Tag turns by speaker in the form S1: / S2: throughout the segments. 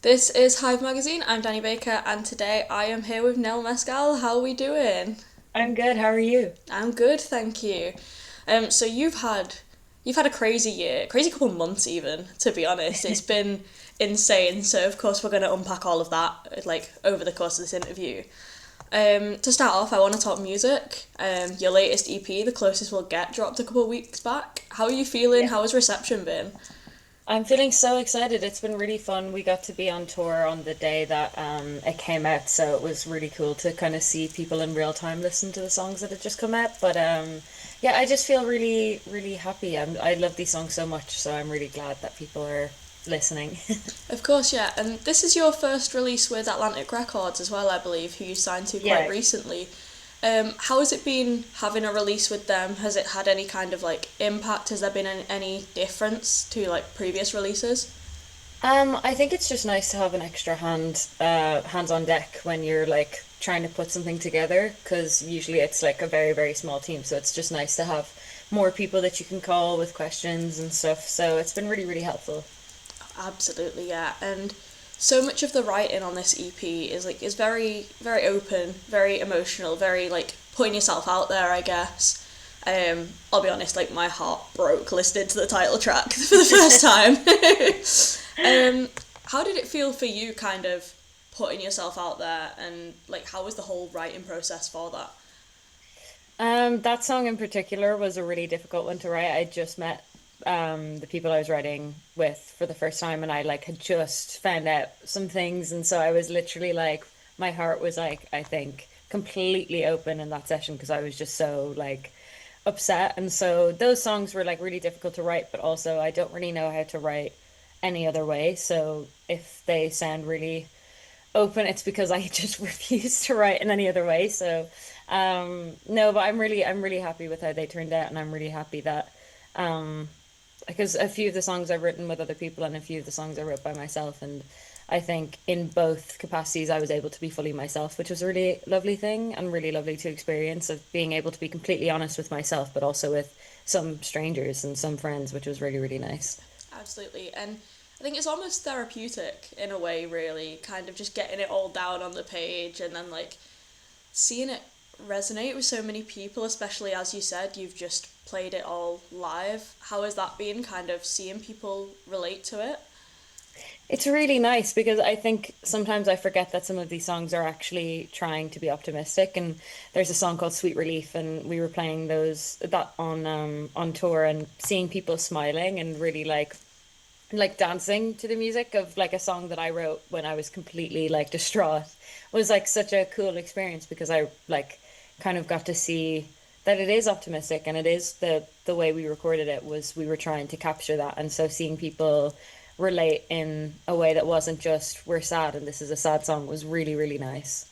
S1: This is Hive magazine. I'm Danny Baker, and today I am here with Nell Mescal. How are we doing?
S2: I'm good. How are you?
S1: I'm good, thank you. So you've had a crazy year, crazy couple months even, to be honest. It's been insane. So of course we're going to unpack all of that like over the course of this interview. To start off, I want to talk music. Your latest EP, The Closest We'll Get, dropped a couple of weeks back. How are you feeling?
S2: Yeah.
S1: How has reception been?
S2: I'm feeling so excited. It's been really fun. We got to be on tour on the day that it came out, so it was really cool to kind of see people in real time listen to the songs that had just come out. But yeah, I just feel really, really happy. I love these songs so much, so I'm really glad that people are listening.
S1: Of course, yeah. And this is your first release with Atlantic Records as well, I believe, who you signed to quite
S2: Yeah.
S1: recently. How has it been having a release with them? Has it had any kind of like impact? Has there been any difference to like previous releases?
S2: I think it's just nice to have an extra hands on deck when you're like trying to put something together, because usually it's like a very, very small team. So it's just nice to have more people that you can call with questions and stuff. So it's been really, really helpful.
S1: Absolutely, yeah. And so much of the writing on this EP is very very open, very emotional, very like putting yourself out there, I guess. I'll be honest, like my heart broke listening to the title track for the first time. How did it feel for you, kind of putting yourself out there, and like how was the whole writing process for that?
S2: That song in particular was a really difficult one to write. I just met the people I was writing with for the first time, and I like had just found out some things, and so I was literally like my heart was like I think completely open in that session because I was just so like upset. And so those songs were like really difficult to write, but also I don't really know how to write any other way. So if they sound really open, it's because I just refuse to write in any other way. So no, but I'm really happy with how they turned out, and I'm really happy that um because a few of the songs I've written with other people and a few of the songs I wrote by myself, and I think in both capacities I was able to be fully myself, which was a really lovely thing and really lovely to experience, of being able to be completely honest with myself, but also with some strangers and some friends, which was really, really nice.
S1: Absolutely. And I think it's almost therapeutic in a way, really, kind of just getting it all down on the page and then like seeing it resonate with so many people, especially as you said, you've just played it all live. How has that been, kind of seeing people relate to it?
S2: It's really nice because I think sometimes I forget that some of these songs are actually trying to be optimistic. And there's a song called Sweet Relief, and we were playing those that on tour, and seeing people smiling and really like dancing to the music of like a song that I wrote when I was completely like distraught was like such a cool experience, because I like kind of got to see that it is optimistic, and it is the way we recorded it was we were trying to capture that. And so seeing people relate in a way that wasn't just we're sad and this is a sad song was really, really nice.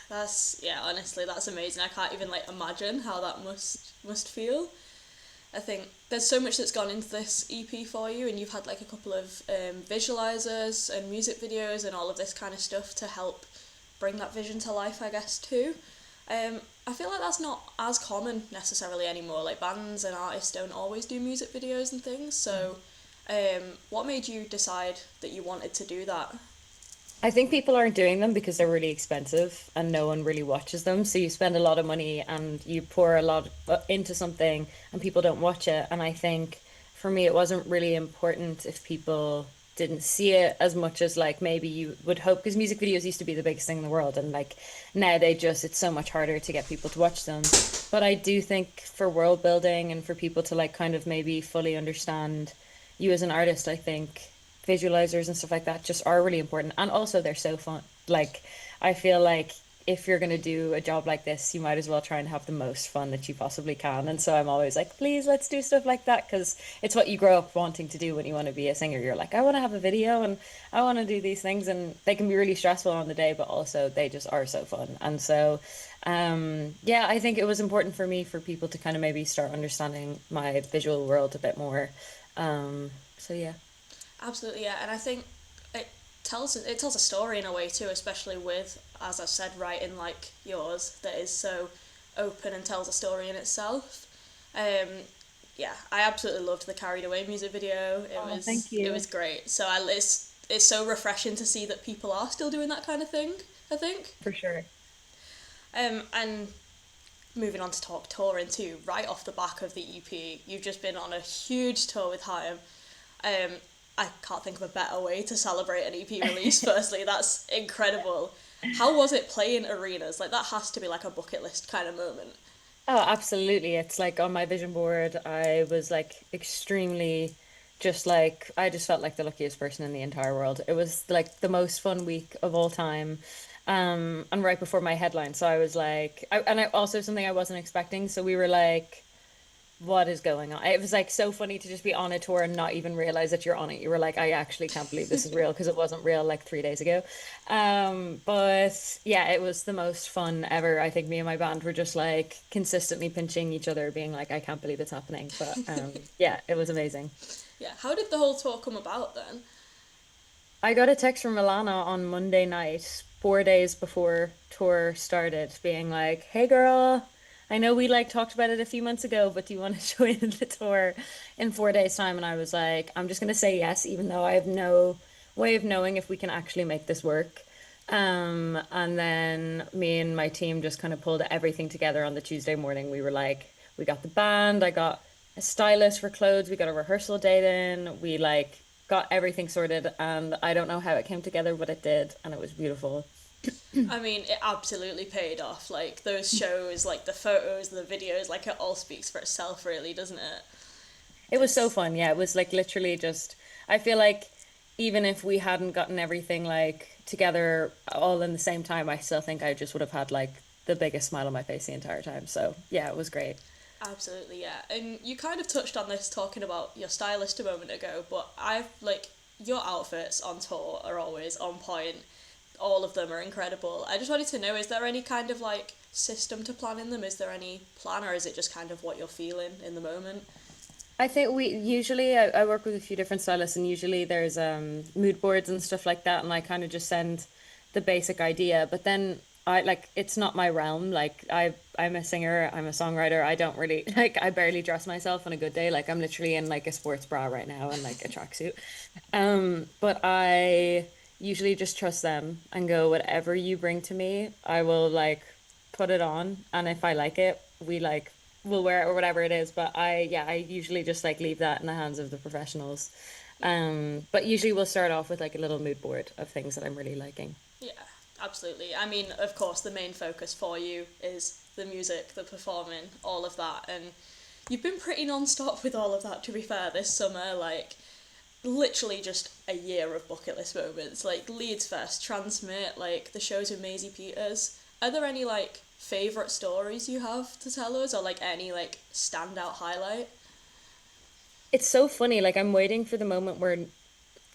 S1: That's, yeah, honestly, that's amazing. I can't even like imagine how that must feel. I think there's so much that's gone into this EP for you, and you've had like a couple of visualizers and music videos and all of this kind of stuff to help bring that vision to life, I guess, too. I feel like that's not as common necessarily anymore. Like bands and artists don't always do music videos and things. So, what made you decide that you wanted to do that?
S2: I think people aren't doing them because they're really expensive and no one really watches them. So you spend a lot of money and you pour a lot into something and people don't watch it. And I think for me, it wasn't really important if people didn't see it as much as like maybe you would hope, because music videos used to be the biggest thing in the world. And like now it's so much harder to get people to watch them. But I do think for world building and for people to like kind of maybe fully understand you as an artist, I think visualizers and stuff like that just are really important. And also they're so fun. Like I feel like if you're going to do a job like this, you might as well try and have the most fun that you possibly can. And so I'm always like, please, let's do stuff like that, because it's what you grow up wanting to do when you want to be a singer. You're like, I want to have a video and I want to do these things, and they can be really stressful on the day, but also they just are so fun. And so yeah, I think it was important for me for people to kind of maybe start understanding my visual world a bit more. So yeah.
S1: Absolutely, yeah, and I think it tells a story in a way too, especially with, as I said, writing like yours that is so open and tells a story in itself. Um, yeah, I absolutely loved the Carried Away music video. It
S2: Oh,
S1: was
S2: thank
S1: it
S2: you.
S1: was great. So it's it's so refreshing to see that people are still doing that kind of thing, I think.
S2: For sure.
S1: And moving on to talk touring too, right off the back of the EP, you've just been on a huge tour with HAIM. I can't think of a better way to celebrate an EP release. Firstly, that's incredible. How was it playing arenas? Like, that has to be like a bucket list kind of moment.
S2: Oh, absolutely. It's like on my vision board, I was like extremely just like I just felt like the luckiest person in the entire world. It was like the most fun week of all time. And right before my headline, so I was like, and I also something I wasn't expecting. So we were like, what is going on? It was like so funny to just be on a tour and not even realize that you're on it. You were like, I actually can't believe this is real because it wasn't real like 3 days ago. But yeah, it was the most fun ever. I think me and my band were just like consistently pinching each other, being like, I can't believe it's happening. But yeah, it was amazing.
S1: Yeah, how did the whole tour come about then?
S2: I got a text from Milana on Monday night, 4 days before tour started, being like, "Hey girl, I know we like talked about it a few months ago, but do you want to join the tour in 4 days' time?" And I was like, "I'm just gonna say yes, even though I have no way of knowing if we can actually make this work." And then me and my team just kind of pulled everything together on the Tuesday morning. We were like, we got the band, I got a stylist for clothes, we got a rehearsal date in, we like got everything sorted, and I don't know how it came together, but it did, and it was beautiful.
S1: I mean, it absolutely paid off. Like, those shows, like the photos, the videos, like, it all speaks for itself, really, doesn't it?
S2: It was so
S1: It's,
S2: fun. Yeah, it was like literally just I feel like even if we hadn't gotten everything like together all in the same time, I still think I just would have had like the biggest smile on my face the entire time. So, yeah, it was great.
S1: Absolutely, yeah. And you kind of touched on this talking about your stylist a moment ago, but I've like your outfits on tour are always on point. All of them are incredible. I just wanted to know, is there any kind of like system to planning them? Is there any plan, or is it just kind of what you're feeling in the moment?
S2: I think we usually I work with a few different stylists, and usually there's mood boards and stuff like that, and I kind of just send the basic idea, but then I like it's not my realm. Like I'm a singer, I'm a songwriter. I don't really like I barely dress myself on a good day. Like I'm literally in like a sports bra right now and like a tracksuit. But I usually just trust them and go whatever you bring to me, I will like put it on, and if I like it, we like we'll wear it or whatever it is. But I usually just like leave that in the hands of the professionals. But usually we'll start off with like a little mood board of things that I'm really liking.
S1: Yeah, absolutely. I mean, of course, the main focus for you is the music, the performing, all of that, and you've been pretty non-stop with all of that, to be fair, this summer. Like, literally just a year of bucket list moments, like Leeds Fest, Transmit, like the shows with Maisie Peters. Are there any like favourite stories you have to tell us, or like any like standout highlight?
S2: It's so funny. Like I'm waiting for the moment where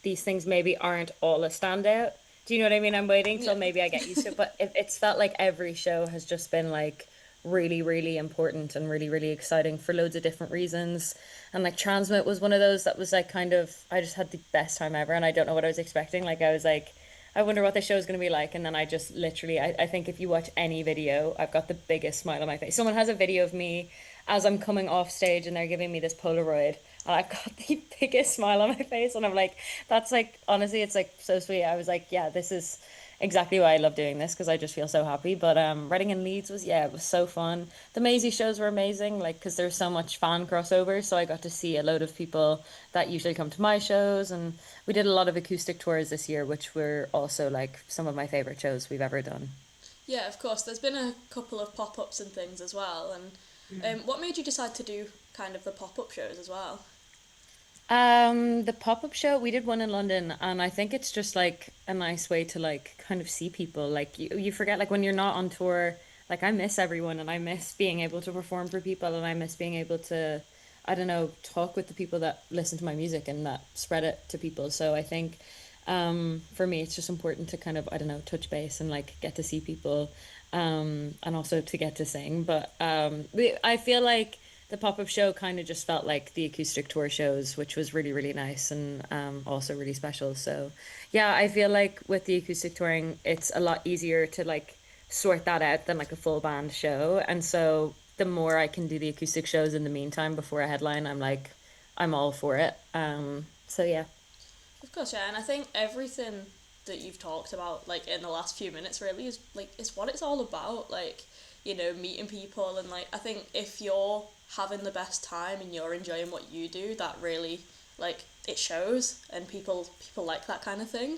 S2: these things maybe aren't all a standout. Do you know what I mean? I'm waiting
S1: Yeah.
S2: till maybe I get used to it, but it's felt like every show has just been like really, really important and really, really exciting for loads of different reasons. And like Transmit was one of those that was like kind of I just had the best time ever, and I don't know what I was expecting. Like I was like, I wonder what the show is going to be like, and then I just literally I think if you watch any video, I've got the biggest smile on my face. Someone has a video of me as I'm coming off stage and they're giving me this Polaroid, and I've got the biggest smile on my face, and I'm like, that's like honestly, it's like so sweet. I was like, yeah, this is exactly why I love doing this because I just feel so happy. But Reading and Leeds was yeah, it was so fun. The Maisie shows were amazing, like because there's so much fan crossover, so I got to see a load of people that usually come to my shows, and we did a lot of acoustic tours this year, which were also like some of my favorite shows we've ever done.
S1: Yeah, of course. There's been a couple of pop-ups and things as well. And what made you decide to do kind of the pop-up shows as well?
S2: The pop-up show, we did one in London, and I think it's just like a nice way to like kind of see people. Like you forget like when you're not on tour, like I miss everyone and I miss being able to perform for people and I miss being able to, I don't know, talk with the people that listen to my music and that spread it to people. So I think for me it's just important to kind of, I don't know, touch base and like get to see people and also to get to sing. But I feel like the pop-up show kind of just felt like the acoustic tour shows, which was really, really nice and also really special. So, yeah, I feel like with the acoustic touring, it's a lot easier to like sort that out than like a full band show. And so the more I can do the acoustic shows in the meantime before a headline, I'm like, I'm all for it. So yeah.
S1: Of course, yeah, and I think everything that you've talked about, like in the last few minutes, really is like it's what it's all about. Like, meeting people, and like I think if you're having the best time and you're enjoying what you do, that really like it shows, and people like that kind of thing.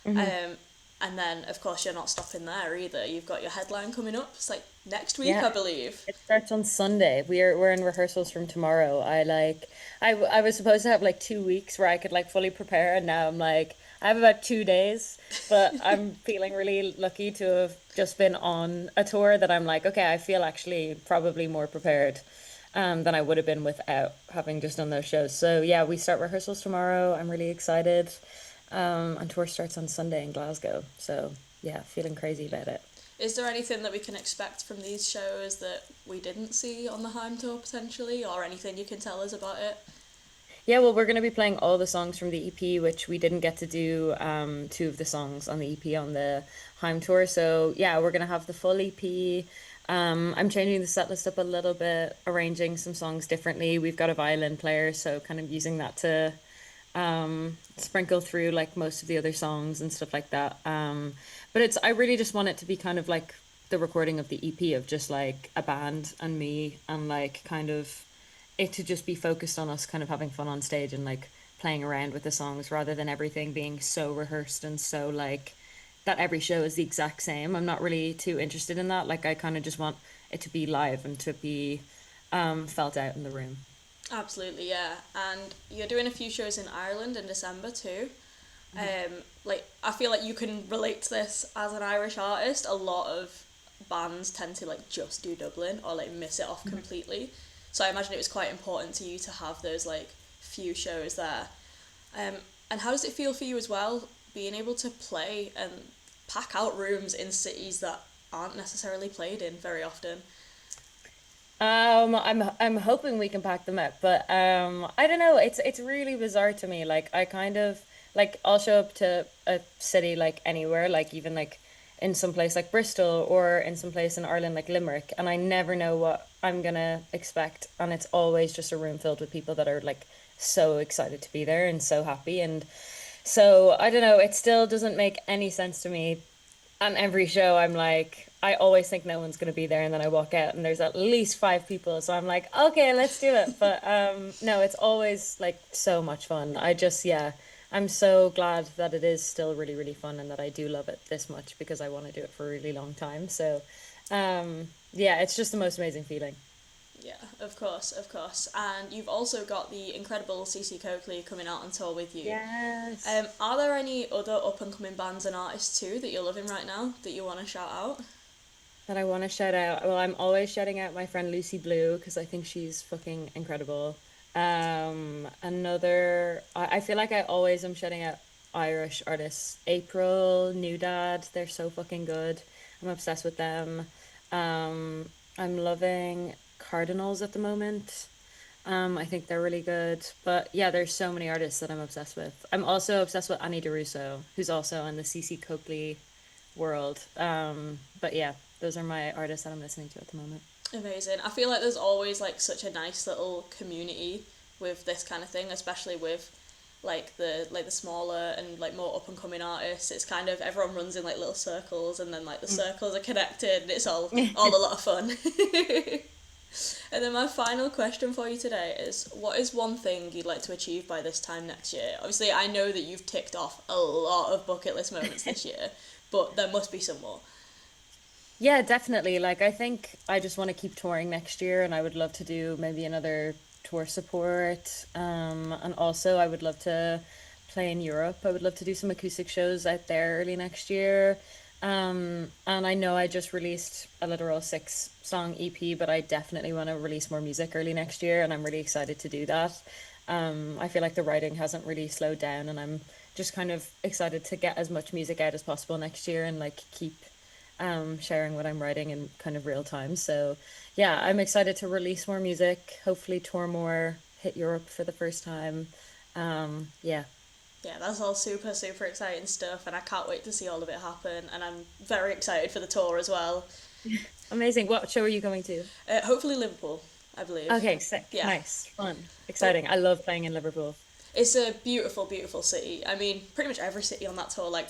S2: Hmm.
S1: Um, and then of course you're not stopping there either. You've got your headline coming up. It's like next week,
S2: Yeah,
S1: I believe.
S2: it starts on Sunday. We're in rehearsals from tomorrow. I was supposed to have like 2 weeks where I could like fully prepare, and now I'm like I have about 2 days, but I'm feeling really lucky to have just been on a tour that I'm like, okay, I feel actually probably more prepared than I would have been without having just done those shows. So yeah, we start rehearsals tomorrow. I'm really excited. And tour starts on Sunday in Glasgow. So yeah, feeling crazy about it.
S1: Is there anything that we can expect from these shows that we didn't see on the Heim tour potentially, or anything you can tell us about it?
S2: Yeah, well, we're going to be playing all the songs from the EP, which we didn't get to do two of the songs on the EP on the Heim tour. So, yeah, we're going to have the full EP. I'm changing the set list up a little bit, arranging some songs differently. We've got a violin player, so kind of using that to sprinkle through like most of the other songs and stuff like that. But I really just want it to be kind of like the recording of the EP of just like a band and me and like kind of it to just be focused on us kind of having fun on stage and like playing around with the songs rather than everything being so rehearsed and so like that every show is the exact same. I'm not really too interested in that. Like I kind of just want it to be live and to be felt out in the room.
S1: Absolutely, yeah. And you're doing a few shows in Ireland in December too. Like I feel like you can relate to this as an Irish artist. A lot of bands tend to like just do Dublin or like miss it off completely. So I imagine it was quite important to you to have those like few shows there. Um, and how does it feel for you as well, being able to play and pack out rooms in cities that aren't necessarily played in very often?
S2: I'm hoping we can pack them up, but I don't know. It's really bizarre to me. Like I kind of like I'll show up to a city like anywhere, like even like in some place like Bristol or in some place in Ireland like Limerick, and I never know what I'm gonna expect, and it's always just a room filled with people that are like so excited to be there and so happy, and so I don't know. It still doesn't make any sense to me on every show I'm like I always think no one's going to be there and then I walk out and there's at least five people so I'm like okay, let's do it, but no, it's always like so much fun. I just yeah, I'm so glad that it is still really really fun and that I do love it this much because I want to do it for a really long time. So yeah, it's just the most amazing feeling.
S1: Yeah, of course, of course. And you've also got the incredible CC Coakley coming out on tour with you.
S2: Yes.
S1: Are there any other up and coming bands and artists too that you're loving right now that you want to shout out?
S2: That I want to shout out. Well, I'm always shouting out my friend Lucy Blue because I think she's fucking incredible. Another, I feel like I always am shouting out Irish artists. April, New Dad, they're so fucking good. I'm obsessed with them. I'm loving Cardinals at the moment. I think they're really good. But yeah, there's so many artists that I'm obsessed with. I'm also obsessed with Annie DeRusso, who's also in the CC Coakley world. But yeah, those are my artists that I'm listening to at the moment.
S1: Amazing. I feel like there's always like such a nice little community with this kind of thing, especially with like the smaller and like more up and coming artists. It's kind of everyone runs in like little circles, and then like the circles are connected, and it's all a lot of fun. And then my final question for you today is, what is one thing you'd like to achieve by this time next year? Obviously, I know that you've ticked off a lot of bucket list moments this year, but there must be some more.
S2: Yeah, definitely. Like, I think I just want to keep touring next year, and I would love to do maybe another tour support. And also, I would love to play in Europe. I would love to do some acoustic shows out there early next year. And I know I just released a literal six-song EP, but I definitely want to release more music early next year, and I'm really excited to do that. I feel like the writing hasn't really slowed down, and I'm just kind of excited to get as much music out as possible next year and like keep sharing what I'm writing in kind of real time. So yeah, I'm excited to release more music, hopefully tour more, hit Europe for the first time. Yeah.
S1: Yeah, that's all super, super exciting stuff, and I can't wait to see all of it happen. And I'm very excited for the tour as well.
S2: Amazing. What show are you going to?
S1: Hopefully Liverpool, I believe.
S2: Okay, sick.
S1: Yeah.
S2: Nice. Fun.
S1: But
S2: Exciting. I love playing in Liverpool.
S1: It's a beautiful, beautiful city. I mean, pretty much every city on that tour, like,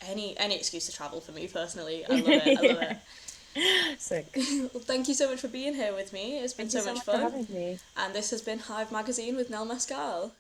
S1: any excuse to travel for me personally. I love it. I love
S2: Yeah.
S1: it.
S2: Sick.
S1: Well, thank you so much for being here with me. It's been
S2: Thank you
S1: so
S2: so
S1: much
S2: much for
S1: fun.
S2: having me.
S1: And this has been Hive Magazine with Nell Mescal.